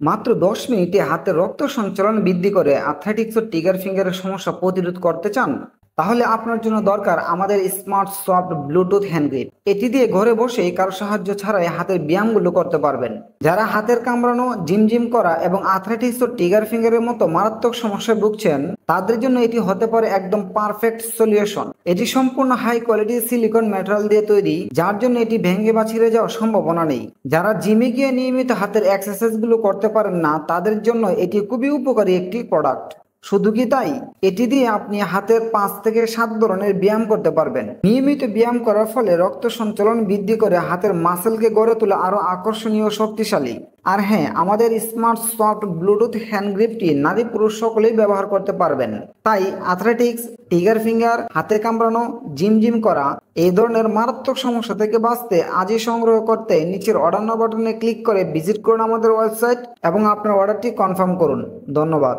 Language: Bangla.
মাত্র 10 মিনিটে হাতের রক্ত সঞ্চালন বৃদ্ধি করে আর্থ্রাইটিস ও ট্রিগার ফিঙ্গারের সমস্যা প্রতিরোধ করতে চান? তাহলে আপনার জন্য দরকার আমাদের smart soft Bluetooth hand grip. এটি দিয়ে ঘরে বসেই কারো সাহায্য ছাড়াই হাতের ব্যায়ামগুলো করতে পারবেন। যারা হাতের কামড়ানো, জিমজিম করা এবং আর্থ্রাইটিস ও ট্রিগার ফিঙ্গারের মতো মারাত্মক সমস্যায় ভুগছেন, তাদের জন্য এটি হতে পারে একদম পারফেক্ট সলিউশন। এটি সম্পূর্ণ হাই কোয়ালিটি সিলিকন ম্যাটেরিয়াল দিয়ে তৈরি, যার জন্য এটি ভেঙে বা ছিঁড়ে যাওয়ার সম্ভাবনা নেই। যারা জিমে গিয়ে নিয়মিত হাতের এক্সারসাইজ গুলো করতে পারেন না, তাদের জন্য এটি খুবই উপকারী একটি প্রোডাক্ট। শুধু কি তাই, এটি দিয়ে আপনি হাতের 5 থেকে 7 ধরনের ব্যায়াম করতে পারবেন। নিয়মিত ব্যায়াম করার ফলে রক্ত সঞ্চালন বৃদ্ধি করে হাতের মাসেলকে গড়ে তোলা আরো আকর্ষণীয় ও শক্তিশালী। আর হ্যাঁ, আমাদের স্মার্ট সফট ব্লুটুথ হ্যান্ড গ্রিপটি নারী পুরুষ সকলেই ব্যবহার করতে পারবেন। তাই অ্যাথলেটিক্স, টিগার ফিঙ্গার, হাতে কামড়ানো, জিম করা এই ধরনের মারাত্মক সমস্যা থেকে বাঁচতে আজই সংগ্রহ করতে নিচের অর্ডার নাও বাটনে ক্লিক করে ভিজিট করুন আমাদের ওয়েবসাইট এবং আপনার অর্ডারটি কনফার্ম করুন। ধন্যবাদ।